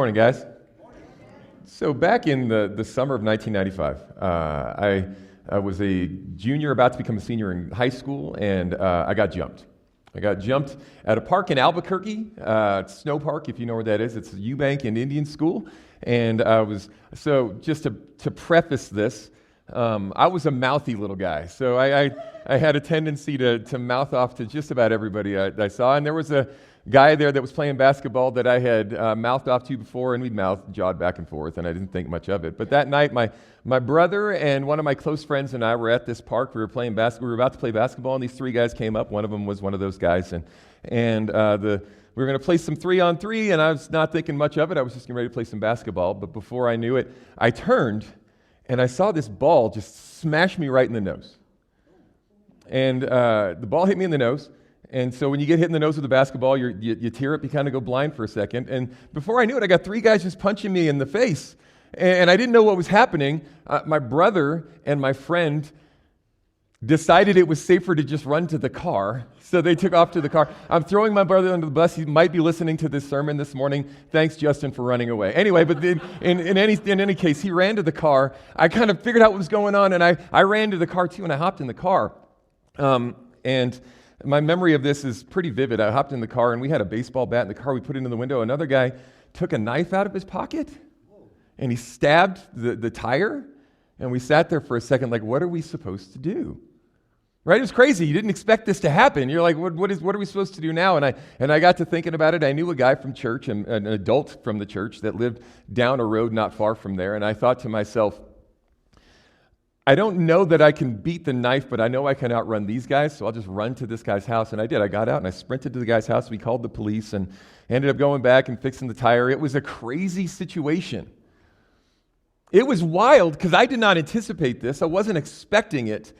morning, guys. So back in the summer of 1995, I was a junior about to become a senior in high school, and I got jumped. I got jumped at a park in Albuquerque, Snow Park, if you know where that is. It's a Eubank and Indian school. And so just to preface this, I was a mouthy little guy. So I had a tendency to mouth off to just about everybody I saw. And there was a guy there that was playing basketball that I had mouthed off to before, and we'd jawed back and forth, and I didn't think much of it. But that night, my brother and one of my close friends and I were at this park. We were playing basketball. We were about to play basketball, and these three guys came up. One of them was one of those guys, and we were going to play some 3-on-3, and I was not thinking much of it. I was just getting ready to play some basketball. But before I knew it, I turned, and I saw this ball just smash me right in the nose. And the ball hit me in the nose. And so when you get hit in the nose with a basketball, you tear up, you kind of go blind for a second. And before I knew it, I got three guys just punching me in the face. And I didn't know what was happening. My brother and my friend decided it was safer to just run to the car. So they took off to the car. I'm throwing my brother under the bus. He might be listening to this sermon this morning. Thanks, Justin, for running away. Anyway, but in any case, he ran to the car. I kind of figured out what was going on, and I ran to the car too, and I hopped in the car. And my memory of this is pretty vivid. I hopped in the car, and we had a baseball bat in the car. We put it in the window. Another guy took a knife out of his pocket, and he stabbed the tire. And we sat there for a second like, what are we supposed to do? Right? It was crazy. You didn't expect this to happen. You're like, what are we supposed to do now? And I got to thinking about it. I knew a guy from church, an adult from the church that lived down a road not far from there. And I thought to myself, I don't know that I can beat the knife, but I know I can outrun these guys, so I'll just run to this guy's house. And I did. I got out and I sprinted to the guy's house. We called the police and ended up going back and fixing the tire. It was a crazy situation. It was wild because I did not anticipate this. I wasn't expecting it,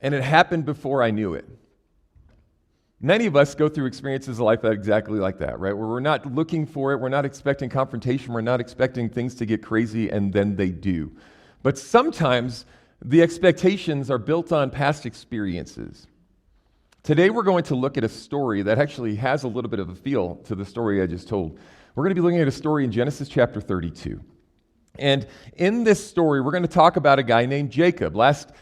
and it happened before I knew it. Many of us go through experiences of life that exactly like that, right? Where we're not looking for it, we're not expecting confrontation, we're not expecting things to get crazy, and then they do. But sometimes the expectations are built on past experiences. Today we're going to look at a story that actually has a little bit of a feel to the story I just told. We're going to be looking at a story in Genesis chapter 32. And in this story, we're going to talk about a guy named Jacob. Last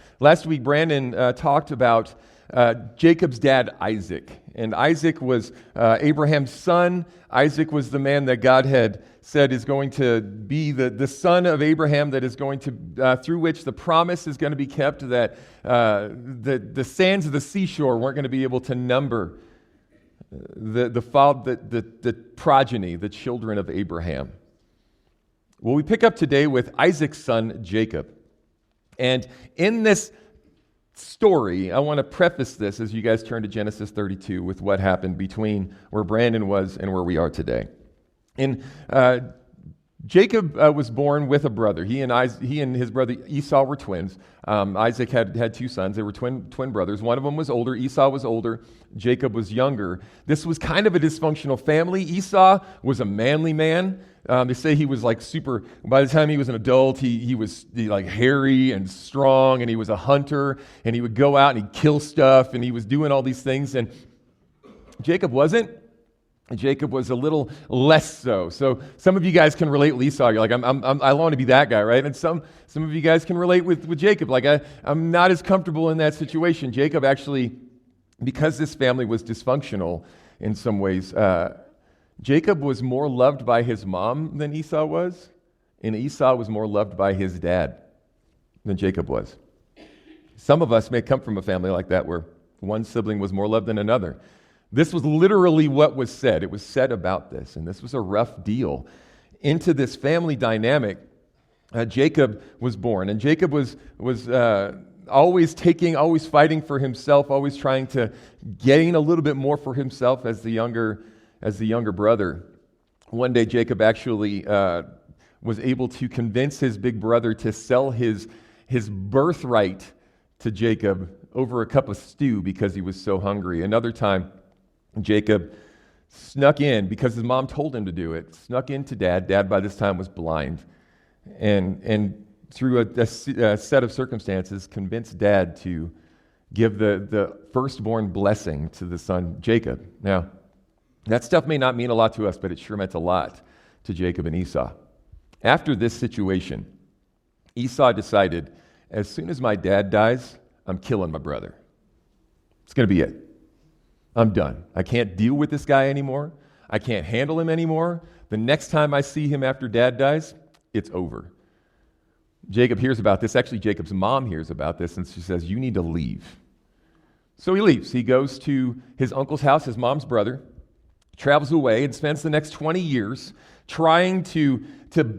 week, Brandon talked about Jacob's dad, Isaac. And Isaac was Abraham's son. Isaac was the man that God had said is going to be the son of Abraham, that is going to, through which the promise is going to be kept, that the sands of the seashore weren't going to be able to number the progeny, the children of Abraham. Well, we pick up today with Isaac's son, Jacob. And in this story, I want to preface this as you guys turn to Genesis 32 with what happened between where Brandon was and where we are today. And Jacob was born with a brother. He and his brother Esau were twins. Isaac had two sons. They were twin brothers. One of them was older. Esau was older. Jacob was younger. This was kind of a dysfunctional family. Esau was a manly man. They say he was like super, by the time he was an adult, he was like hairy and strong, and he was a hunter, and he would go out and he'd kill stuff, and he was doing all these things. And Jacob wasn't. Jacob was a little less so. So some of you guys can relate with Esau. You're like, I want to be that guy, right? And some of you guys can relate with Jacob. Like, I'm not as comfortable in that situation. Jacob actually, because this family was dysfunctional in some ways, Jacob was more loved by his mom than Esau was, and Esau was more loved by his dad than Jacob was. Some of us may come from a family like that where one sibling was more loved than another. This was literally what was said. It was said about this, and this was a rough deal. Into this family dynamic, Jacob was born, and Jacob was always fighting for himself, always trying to gain a little bit more for himself as the younger brother. One day, Jacob actually was able to convince his big brother to sell his birthright to Jacob over a cup of stew because he was so hungry. Another time, Jacob snuck in, because his mom told him to do it, snuck into Dad. Dad, by this time, was blind. And through a set of circumstances, convinced Dad to give the firstborn blessing to the son, Jacob. Now, that stuff may not mean a lot to us, but it sure meant a lot to Jacob and Esau. After this situation, Esau decided, as soon as my dad dies, I'm killing my brother. It's going to be it. I'm done. I can't deal with this guy anymore. I can't handle him anymore. The next time I see him after dad dies, it's over. Jacob hears about this. Actually, Jacob's mom hears about this, and she says, you need to leave. So he leaves. He goes to his uncle's house, his mom's brother, travels away, and spends the next 20 years trying to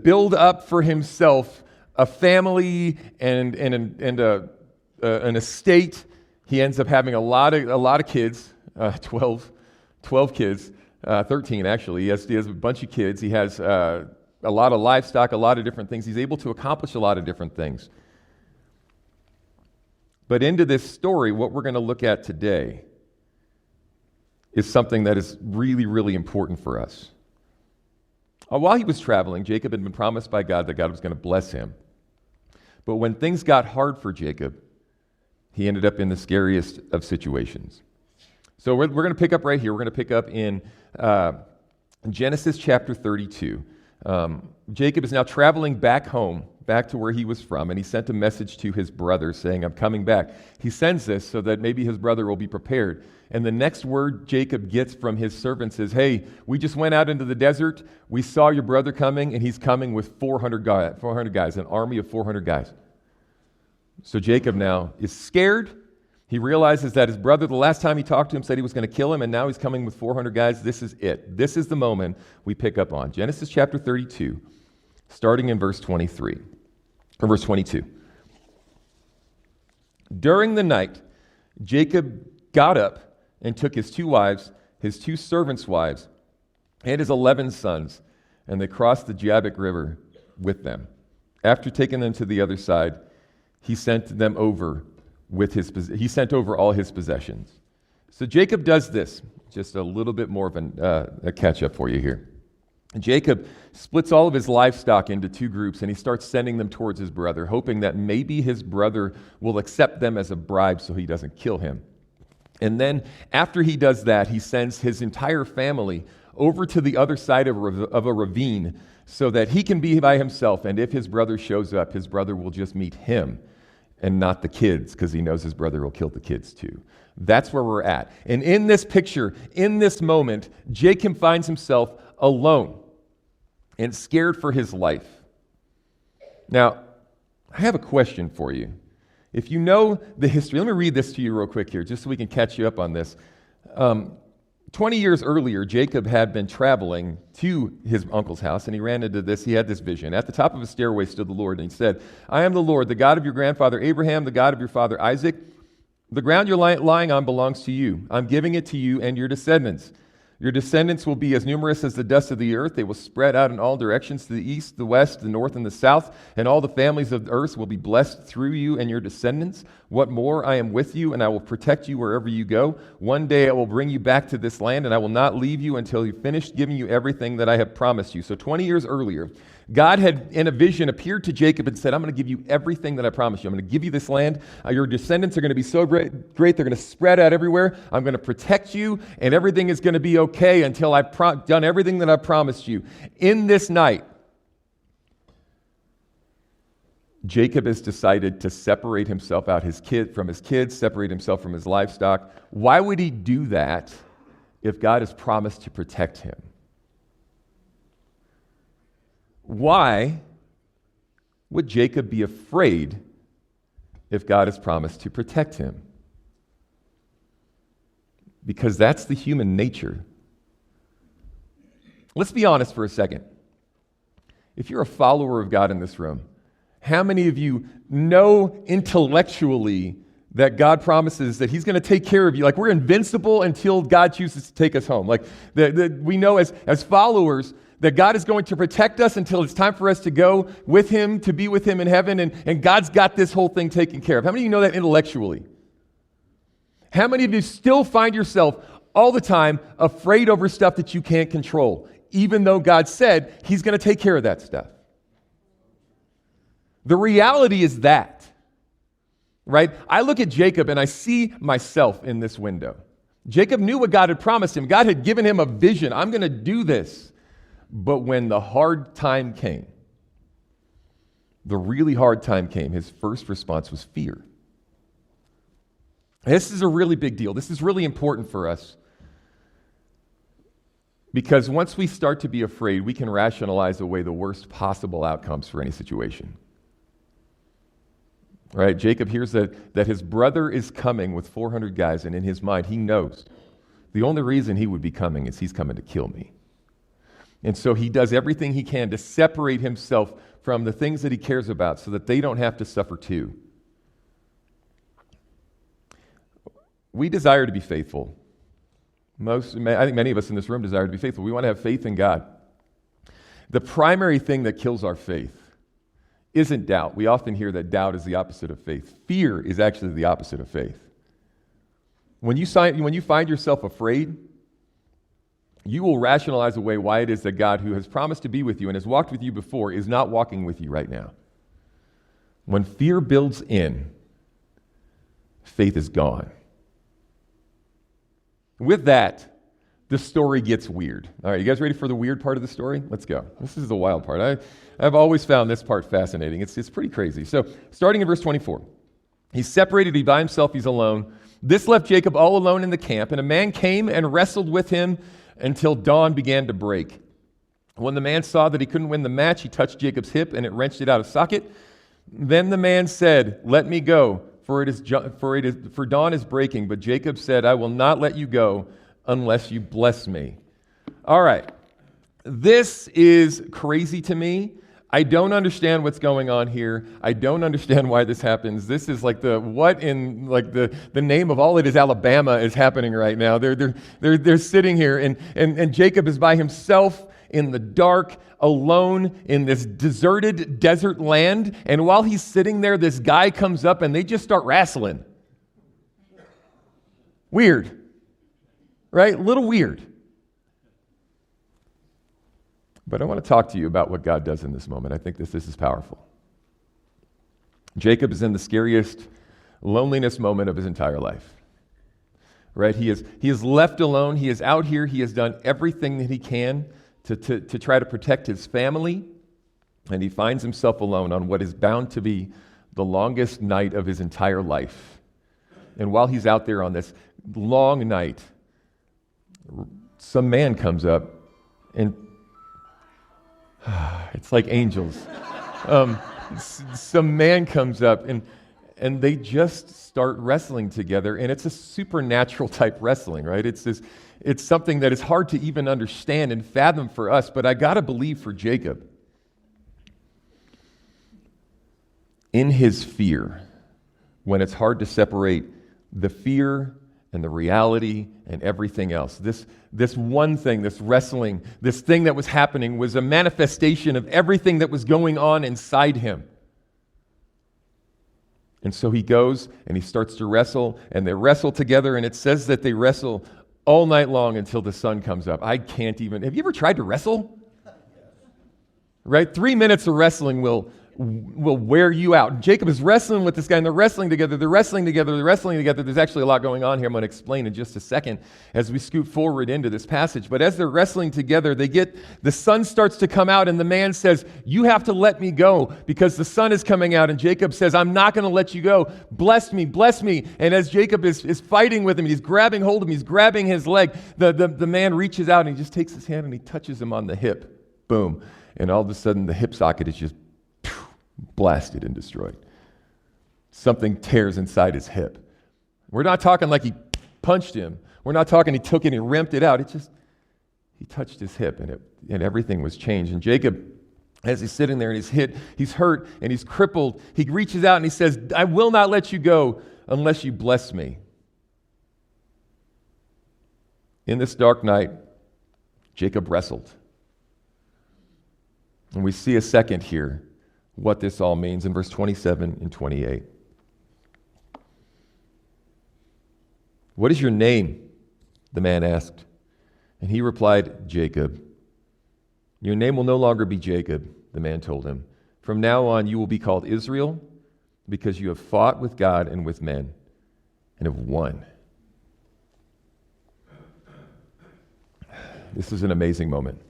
build up for himself a family and an estate. He ends up having a lot of kids, 12 kids, 13 actually. He has a bunch of kids. He has a lot of livestock, a lot of different things. He's able to accomplish a lot of different things. But into this story, what we're going to look at today is something that is really, really important for us. While he was traveling, Jacob had been promised by God that God was going to bless him. But when things got hard for Jacob, he ended up in the scariest of situations. So we're going to pick up right here. We're going to pick up in Genesis chapter 32. Jacob is now traveling back home, back to where he was from, and he sent a message to his brother saying, I'm coming back. He sends this so that maybe his brother will be prepared. And the next word Jacob gets from his servants is, hey, we just went out into the desert. We saw your brother coming, and he's coming with 400 guys, an army of 400 guys. So Jacob now is scared. He realizes that his brother, the last time he talked to him, said he was going to kill him, and now he's coming with 400 guys. This is it. This is the moment we pick up on. Genesis chapter 32, starting in verse 23, or verse 22. During the night, Jacob got up and took his 2 wives, his 2 servants' wives, and his 11 sons, and they crossed the Jabbok River with them. After taking them to the other side, he sent over all his possessions. So Jacob does this. Just a little bit more of a catch-up for you here. Jacob splits all of his livestock into 2 groups, and he starts sending them towards his brother, hoping that maybe his brother will accept them as a bribe so he doesn't kill him. And then after he does that, he sends his entire family over to the other side of a ravine so that he can be by himself, and if his brother shows up, his brother will just meet him and not the kids, because he knows his brother will kill the kids too. That's where we're at. And in this picture, in this moment, Jacob finds himself alone and scared for his life. Now, I have a question for you. If you know the history, let me read this to you real quick here, just so we can catch you up on this. 20 years earlier, Jacob had been traveling to his uncle's house, and he ran into this. He had this vision. At the top of a stairway stood the Lord, and he said, I am the Lord, the God of your grandfather Abraham, the God of your father Isaac. The ground you're lying on belongs to you. I'm giving it to you and your descendants. Your descendants will be as numerous as the dust of the earth. They will spread out in all directions, to the east, the west, the north, and the south, and all the families of the earth will be blessed through you and your descendants. What more, I am with you, and I will protect you wherever you go. One day I will bring you back to this land, and I will not leave you until you've finished giving you everything that I have promised you. So 20 years earlier, God had, in a vision, appeared to Jacob and said, I'm going to give you everything that I promised you. I'm going to give you this land. Your descendants are going to be so great. They're going to spread out everywhere. I'm going to protect you, and everything is going to be okay until I've done everything that I promised you. In this night, Jacob has decided to separate himself out from his kids, separate himself from his livestock. Why would he do that if God has promised to protect him? Why would Jacob be afraid if God has promised to protect him? Because that's the human nature. Let's be honest for a second. If you're a follower of God in this room, how many of you know intellectually that God promises that He's going to take care of you? Like, we're invincible until God chooses to take us home. Like, we know as followers that God is going to protect us until it's time for us to go with Him, to be with Him in heaven, and God's got this whole thing taken care of. How many of you know that intellectually? How many of you still find yourself all the time afraid over stuff that you can't control, even though God said He's going to take care of that stuff? The reality is that, right? I look at Jacob and I see myself in this window. Jacob knew what God had promised him. God had given him a vision. I'm going to do this. But when the hard time came, the really hard time came, his first response was fear. This is a really big deal. This is really important for us. Because once we start to be afraid, we can rationalize away the worst possible outcomes for any situation. Right? Jacob hears that his brother is coming with 400 guys, and in his mind, he knows the only reason he would be coming is he's coming to kill me. And so he does everything he can to separate himself from the things that he cares about so that they don't have to suffer too. We desire to be faithful. I think many of us in this room desire to be faithful. We want to have faith in God. The primary thing that kills our faith isn't doubt. We often hear that doubt is the opposite of faith. Fear is actually the opposite of faith. When you find yourself afraid, you will rationalize away why it is that God, who has promised to be with you and has walked with you before, is not walking with you right now. When fear builds in, faith is gone. With that, the story gets weird. All right, you guys ready for the weird part of the story? Let's go. This is the wild part. I've always found this part fascinating. It's pretty crazy. So, starting in verse 24, he's separated, he's by himself, he's alone. This left Jacob all alone in the camp, and a man came and wrestled with him until dawn began to break. When the man saw that he couldn't win the match, he touched Jacob's hip, and it wrenched it out of socket. Then the man said, "Let me go, for dawn is breaking." But Jacob said, "I will not let you go unless you bless me." All right. This is crazy to me. I don't understand what's going on here. I don't understand why this happens. This is like the name of all it is Alabama is happening right now. They're sitting here and Jacob is by himself in the dark, alone in this deserted desert land. And while he's sitting there, this guy comes up and they just start wrestling. Weird. Right? A little weird. But I want to talk to you about what God does in this moment. I think this is powerful. Jacob is in the scariest loneliness moment of his entire life. Right? He is left alone. He is out here. He has done everything that he can to try to protect his family. And he finds himself alone on what is bound to be the longest night of his entire life. And while he's out there on this long night, some man comes up and it's like angels. Some man comes up and they just start wrestling together, and it's a supernatural type wrestling, right? It's something that is hard to even understand and fathom for us, but I gotta believe for Jacob, in his fear, when it's hard to separate the fear and the reality and everything else. This one thing, this wrestling, this thing that was happening was a manifestation of everything that was going on inside him. And so he goes and he starts to wrestle, and they wrestle together, and it says that they wrestle all night long until the sun comes up. I can't even. Have you ever tried to wrestle? Right? 3 minutes of wrestling will wear you out. Jacob is wrestling with this guy, and they're wrestling together. There's actually a lot going on here I'm going to explain in just a second as we scoot forward into this passage. But as they're wrestling together, the sun starts to come out, and the man says, "You have to let me go because the sun is coming out." And Jacob says, "I'm not going to let you go. Bless me, bless me." And as Jacob is fighting with him, he's grabbing hold of him, he's grabbing his leg, the man reaches out and he just takes his hand and he touches him on the hip. Boom. And all of a sudden, the hip socket is just blasted and destroyed. Something tears inside his hip. We're not talking like he punched him. We're not talking he took it and ripped it out. He touched his hip and everything was changed. And Jacob, as he's sitting there and he's hurt and he's crippled, he reaches out and he says, "I will not let you go unless you bless me." In this dark night, Jacob wrestled. And we see a second here what this all means in verse 27 and 28. "What is your name?" the man asked. And he replied, "Jacob." "Your name will no longer be Jacob," the man told him. "From now on you will be called Israel, because you have fought with God and with men and have won." This is an amazing moment.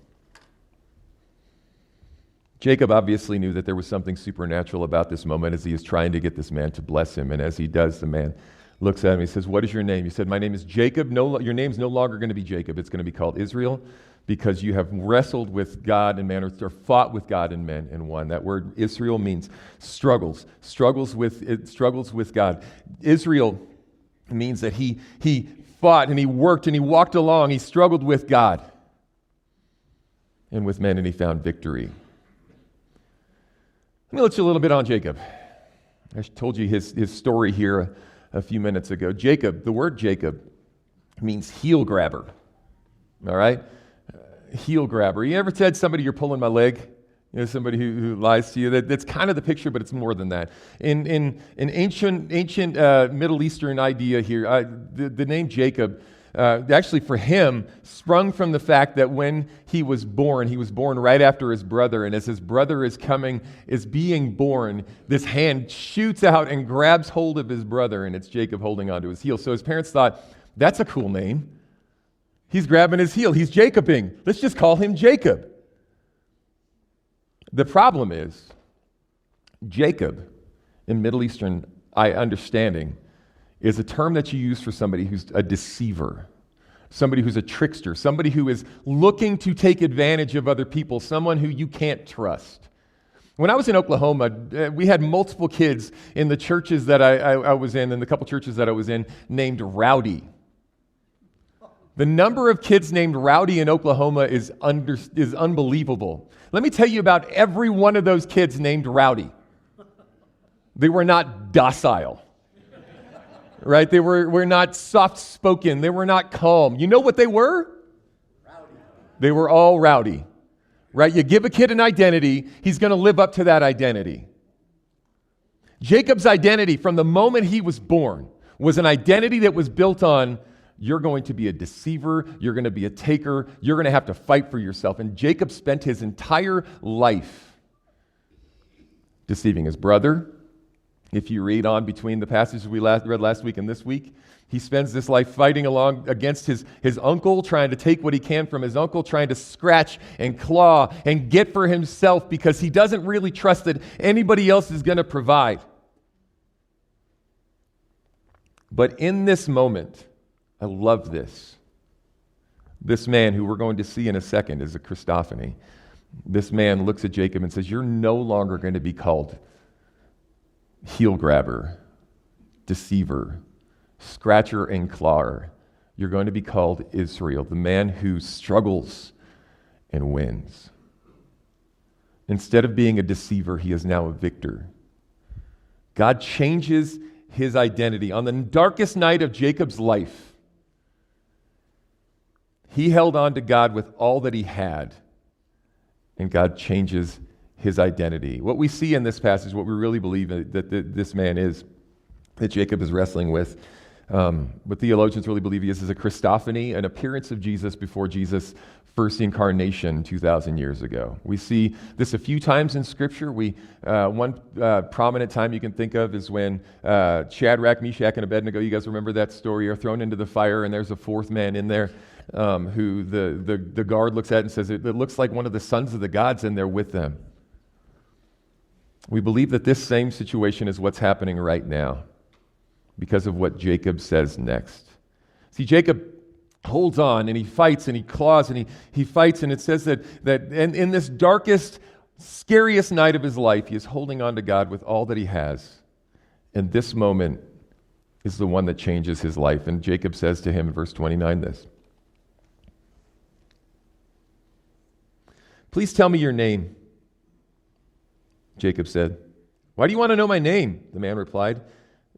Jacob obviously knew that there was something supernatural about this moment as he is trying to get this man to bless him. And as he does, the man looks at him. He says, "What is your name?" He said, "My name is Jacob. Your name's no longer going to be Jacob. It's going to be called Israel, because you have wrestled with God and man, or fought with God and men and won." That word Israel means struggles with God. Israel means that he fought and he worked and he walked along. He struggled with God and with men, and he found victory. Let me let you a little bit on Jacob. I told you his story here a few minutes ago. Jacob, the word Jacob means heel grabber. All right? Heel grabber. You ever said somebody, "You're pulling my leg"? You know, somebody who lies to you. That's kind of the picture, but it's more than that. In ancient Middle Eastern idea here, the name Jacob, actually for him, sprung from the fact that when he was born right after his brother, and as his brother is being born, this hand shoots out and grabs hold of his brother, and it's Jacob holding onto his heel. So his parents thought, that's a cool name. He's grabbing his heel. He's Jacobing. Let's just call him Jacob. The problem is, Jacob, in Middle Eastern understanding, is a term that you use for somebody who's a deceiver, somebody who's a trickster, somebody who is looking to take advantage of other people, someone who you can't trust. When I was in Oklahoma, we had multiple kids in the churches that I was in, and the couple churches that I was in, named Rowdy. The number of kids named Rowdy in Oklahoma is unbelievable. Let me tell you about every one of those kids named Rowdy. They were not docile, right? They were not soft-spoken. They were not calm. You know what they were? Rowdy. They were all rowdy, right? You give a kid an identity, he's going to live up to that identity. Jacob's identity from the moment he was born was an identity that was built on, you're going to be a deceiver, you're going to be a taker, you're going to have to fight for yourself. And Jacob spent his entire life deceiving his brother. If you read on between the passages we read last week and this week, he spends this life fighting along against his uncle, trying to take what he can from his uncle, trying to scratch and claw and get for himself because he doesn't really trust that anybody else is going to provide. But in this moment, I love this. This man, who we're going to see in a second, is a Christophany. This man looks at Jacob and says, "You're no longer going to be called heel grabber, deceiver, scratcher and clawer. You're going to be called Israel, the man who struggles and wins." Instead of being a deceiver, he is now a victor. God changes his identity. On the darkest night of Jacob's life, he held on to God with all that he had, and God changes his identity. What we see in this passage, what we really believe that this man is, that Jacob is wrestling with, what theologians really believe he is a Christophany, an appearance of Jesus before Jesus' first incarnation 2,000 years ago. We see this a few times in Scripture. One prominent time you can think of is when Shadrach, Meshach, and Abednego, you guys remember that story, are thrown into the fire, and there's a fourth man in there who the guard looks at and says, it looks like one of the sons of the gods in there with them. We believe that this same situation is what's happening right now because of what Jacob says next. See, Jacob holds on and he fights and he claws and he fights, and it says that in this darkest, scariest night of his life, he is holding on to God with all that he has. And this moment is the one that changes his life. And Jacob says to him in verse 29 this, "Please tell me your name." Jacob said. "Why do you want to know my name?" The man replied.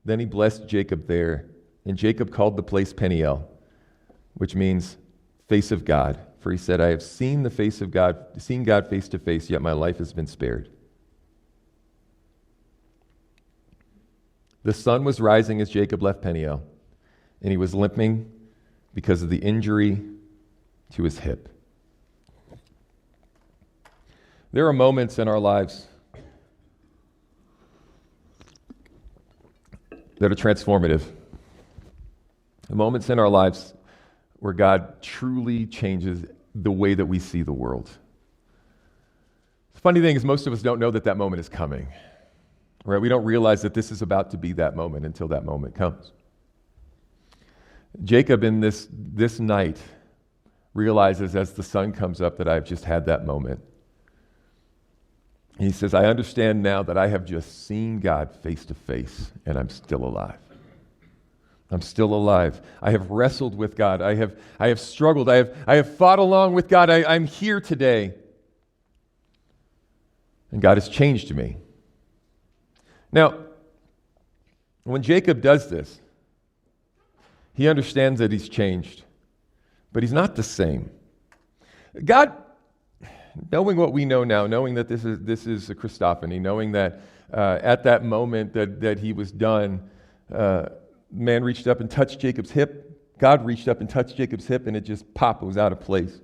Then he blessed Jacob there, and Jacob called the place Peniel, which means face of God. For he said, "I have seen the face of God, seen God face to face, yet my life has been spared." The sun was rising as Jacob left Peniel, and he was limping because of the injury to his hip. There are moments in our lives that are transformative. The moments in our lives where God truly changes the way that we see the world. The funny thing is most of us don't know that that moment is coming. Right? We don't realize that this is about to be that moment until that moment comes. Jacob in this night realizes as the sun comes up that I've just had that moment. He says, I understand now that I have just seen God face to face and I'm still alive. I'm still alive. I have wrestled with God. I have struggled. I have fought along with God. I'm here today. And God has changed me. Now, when Jacob does this, he understands that he's changed, but he's not the same. God, knowing what we know now, knowing that this is a Christophany, knowing that at that moment that he was done, man reached up and touched Jacob's hip. God reached up and touched Jacob's hip, and it just popped. It was out of place.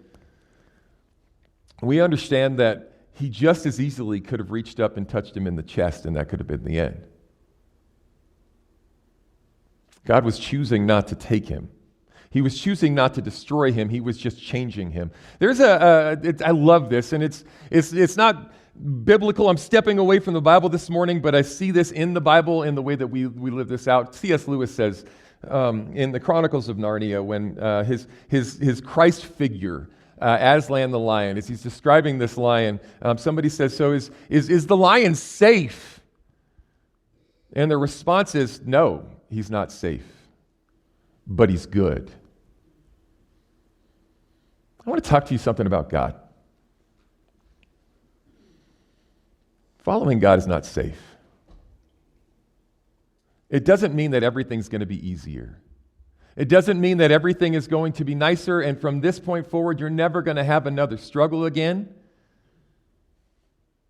We understand that he just as easily could have reached up and touched him in the chest, and that could have been the end. God was choosing not to take him. He was choosing not to destroy him. He was just changing him. There's I love this, and it's not biblical. I'm stepping away from the Bible this morning, but I see this in the Bible in the way that we live this out. C.S. Lewis says in the Chronicles of Narnia, when his Christ figure, Aslan the lion, as he's describing this lion, somebody says, so is the lion safe? And the response is, no, he's not safe, but he's good. I want to talk to you something about God. Following God is not safe. It doesn't mean that everything's going to be easier. It doesn't mean that everything is going to be nicer, and from this point forward, you're never going to have another struggle again.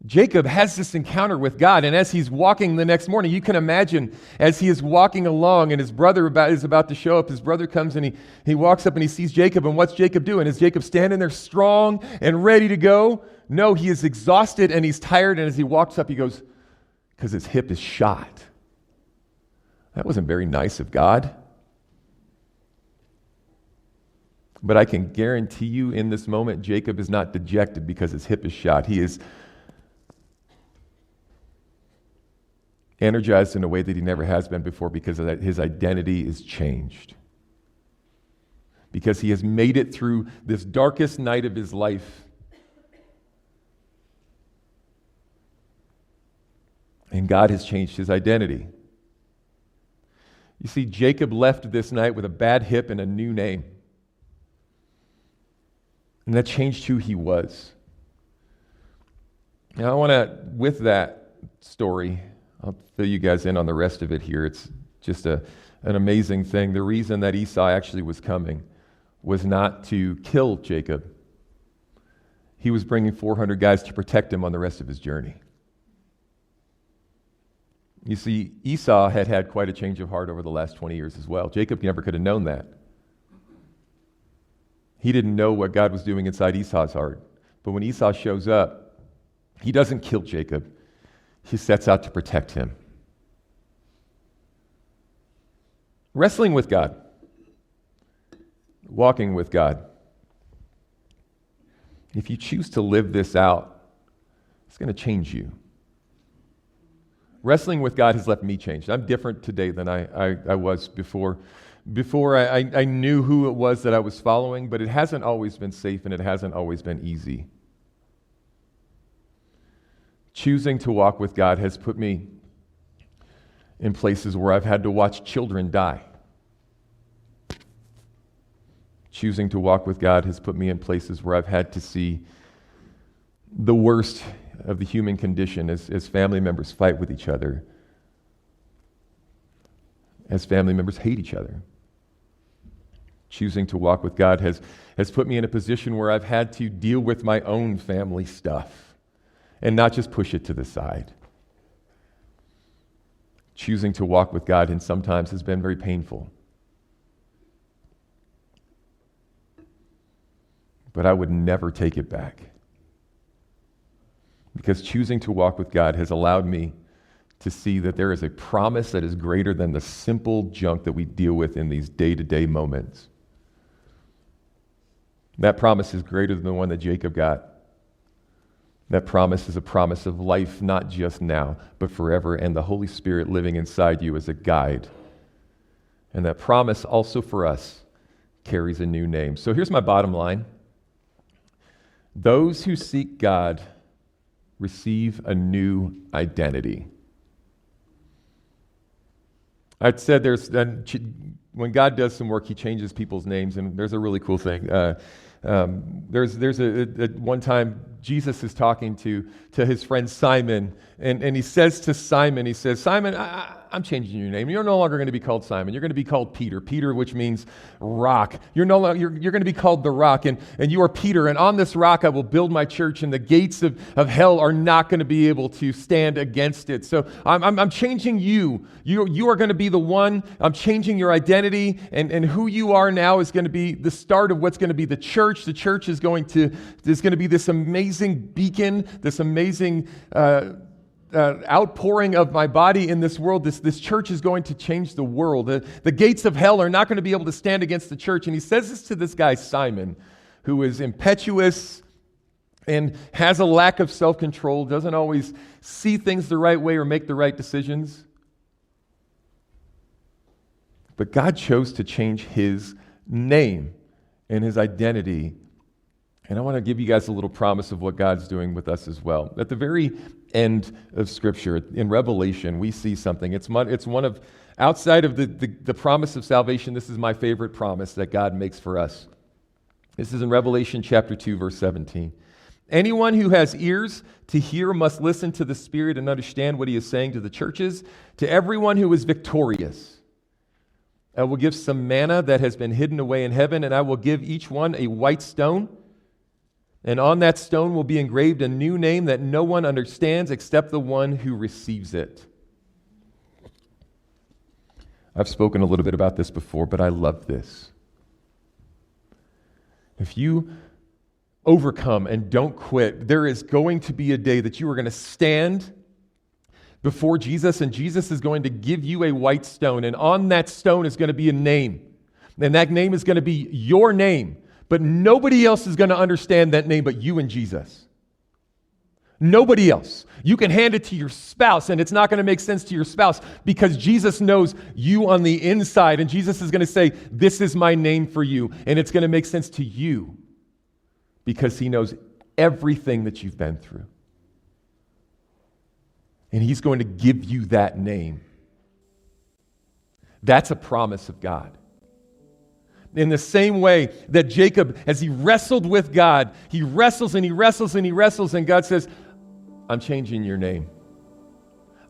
Jacob has this encounter with God, and as he's walking the next morning, you can imagine as he is walking along and his brother is about to show up, his brother comes and he walks up and he sees Jacob, and what's Jacob doing? Is Jacob standing there strong and ready to go? No, he is exhausted and he's tired, and as he walks up, he goes, because his hip is shot. That wasn't very nice of God. But I can guarantee you in this moment, Jacob is not dejected because his hip is shot. He is energized in a way that he never has been before because of that. His identity is changed. Because he has made it through this darkest night of his life. And God has changed his identity. You see, Jacob left this night with a bad hip and a new name. And that changed who he was. Now I want to, with that story, I'll fill you guys in on the rest of it here. It's just an amazing thing. The reason that Esau actually was coming was not to kill Jacob. He was bringing 400 guys to protect him on the rest of his journey. You see, Esau had quite a change of heart over the last 20 years as well. Jacob never could have known that. He didn't know what God was doing inside Esau's heart. But when Esau shows up, he doesn't kill Jacob. He sets out to protect him. Wrestling with God. Walking with God. If you choose to live this out, it's going to change you. Wrestling with God has left me changed. I'm different today than I was before. Before I knew who it was that I was following, but it hasn't always been safe and it hasn't always been easy. Choosing to walk with God has put me in places where I've had to watch children die. Choosing to walk with God has put me in places where I've had to see the worst of the human condition as family members fight with each other, as family members hate each other. Choosing to walk with God has put me in a position where I've had to deal with my own family stuff and not just push it to the side. Choosing to walk with God and sometimes has been very painful. But I would never take it back. Because choosing to walk with God has allowed me to see that there is a promise that is greater than the simple junk that we deal with in these day-to-day moments. That promise is greater than the one that Jacob got. That promise is a promise of life, not just now, but forever, and the Holy Spirit living inside you as a guide. And that promise also for us carries a new name. So here's my bottom line. Those who seek God receive a new identity. I'd said when God does some work, he changes people's names, and there's a really cool thing. There's one time Jesus is talking to his friend Simon, and he says to Simon, Simon, I'm changing your name. You're no longer going to be called Simon. You're going to be called Peter. Peter, which means rock. You're going to be called the rock, and you are Peter. And on this rock I will build my church, and the gates of hell are not going to be able to stand against it. So I'm changing you. You are going to be the one. I'm changing your identity, and who you are now is going to be the start of what's going to be the church. The church is going to be this amazing beacon, this amazing outpouring of my body in this world. This church is going to change the world. The gates of hell are not going to be able to stand against the church. And he says this to this guy, Simon, who is impetuous and has a lack of self-control, doesn't always see things the right way or make the right decisions. But God chose to change his name and his identity. And I want to give you guys a little promise of what God's doing with us as well. At the very end of Scripture, in Revelation, we see something. It's one of, outside of the promise of salvation, this is my favorite promise that God makes for us. This is in Revelation chapter 2, verse 17. Anyone who has ears to hear must listen to the Spirit and understand what he is saying to the churches. To everyone who is victorious, I will give some manna that has been hidden away in heaven, and I will give each one a white stone. And on that stone will be engraved a new name that no one understands except the one who receives it. I've spoken a little bit about this before, but I love this. If you overcome and don't quit, there is going to be a day that you are going to stand before Jesus, and Jesus is going to give you a white stone, and on that stone is going to be a name. And that name is going to be your name. But nobody else is going to understand that name but you and Jesus. Nobody else. You can hand it to your spouse, and it's not going to make sense to your spouse because Jesus knows you on the inside, and Jesus is going to say, this is my name for you, and it's going to make sense to you because he knows everything that you've been through. And he's going to give you that name. That's a promise of God. In the same way that Jacob, as he wrestled with God, he wrestles and he wrestles and he wrestles, and God says, I'm changing your name.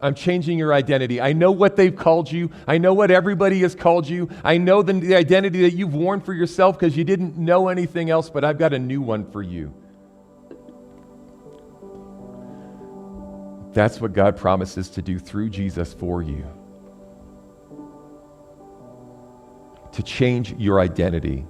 I'm changing your identity. I know what they've called you. I know what everybody has called you. I know the identity that you've worn for yourself because you didn't know anything else, but I've got a new one for you. That's what God promises to do through Jesus for you. To change your identity.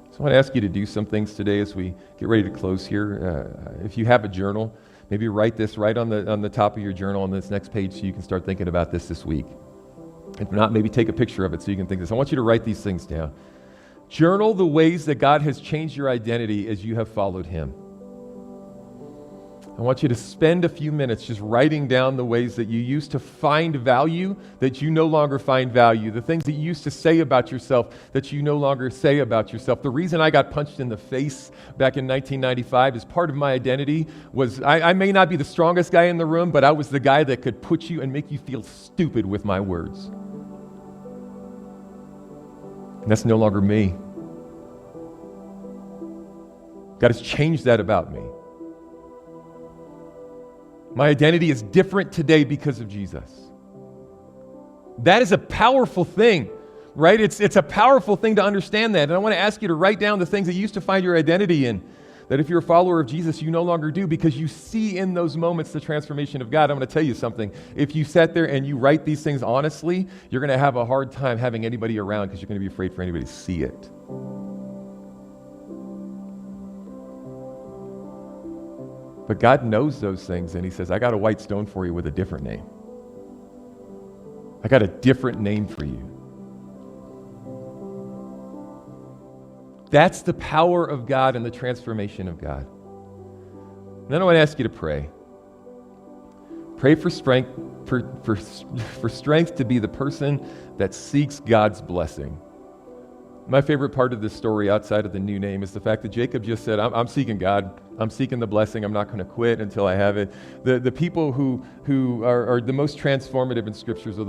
So I want to ask you to do some things today as we get ready to close here. If you have a journal, maybe write this right on the top of your journal on this next page so you can start thinking about this week. If not, maybe take a picture of it so you can think this. I want you to write these things down. Journal the ways that God has changed your identity as you have followed him. I want you to spend a few minutes just writing down the ways that you used to find value that you no longer find value. The things that you used to say about yourself that you no longer say about yourself. The reason I got punched in the face back in 1995 is part of my identity was I may not be the strongest guy in the room, but I was the guy that could put you and make you feel stupid with my words. And that's no longer me. God has changed that about me. My identity is different today because of Jesus. That is a powerful thing, right? It's a powerful thing to understand that. And I want to ask you to write down the things that you used to find your identity in, that if you're a follower of Jesus, you no longer do, because you see in those moments the transformation of God. I'm going to tell you something. If you sat there and you write these things honestly, you're going to have a hard time having anybody around because you're going to be afraid for anybody to see it. But God knows those things, and he says, I got a white stone for you with a different name. I got a different name for you. That's the power of God and the transformation of God. then I want to ask you to pray. Pray for strength, for strength to be the person that seeks God's blessing. My favorite part of this story outside of the new name is the fact that Jacob just said, I'm seeking God. I'm seeking the blessing. I'm not going to quit until I have it. The people who are the most transformative in scriptures are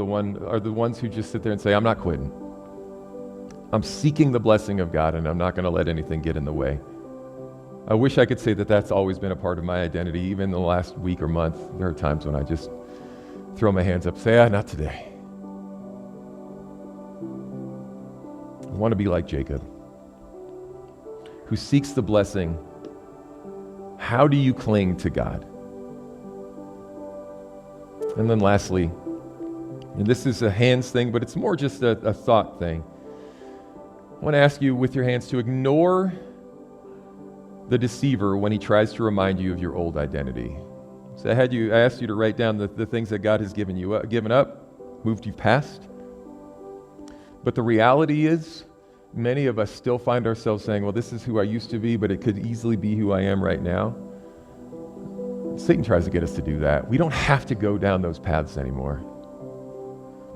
the ones who just sit there and say, I'm not quitting. I'm seeking the blessing of God, and I'm not going to let anything get in the way. I wish I could say that that's always been a part of my identity. Even in the last week or month, there are times when I just throw my hands up and say, not today. I want to be like Jacob, who seeks the blessing. How do you cling to God? And then lastly, and this is a hands thing, but it's more just a thought thing. I want to ask you with your hands to ignore the deceiver when he tries to remind you of your old identity. So I asked you to write down the things that God has given up, moved you past. But the reality is, many of us still find ourselves saying, well, this is who I used to be, but it could easily be who I am right now. Satan tries to get us to do that. We don't have to go down those paths anymore.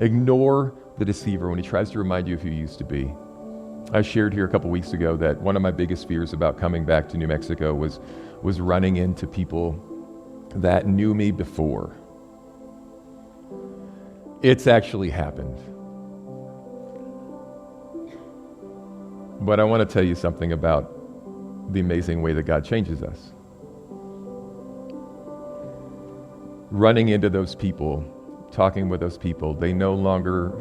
Ignore the deceiver when he tries to remind you of who you used to be. I shared here a couple weeks ago that one of my biggest fears about coming back to New Mexico was running into people that knew me before. It's actually happened. But I want to tell you something about the amazing way that God changes us. Running into those people, talking with those people, they no longer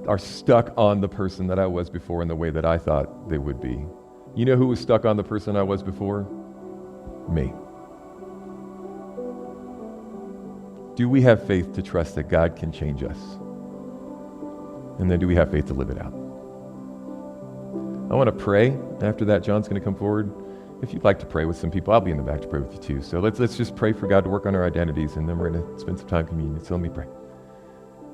are stuck on the person that I was before in the way that I thought they would be. You know who was stuck on the person I was before? Me. Do we have faith to trust that God can change us? And then do we have faith to live it out? I want to pray. After that, John's going to come forward. If you'd like to pray with some people, I'll be in the back to pray with you too. So let's just pray for God to work on our identities, and then we're going to spend some time communion. So let me pray.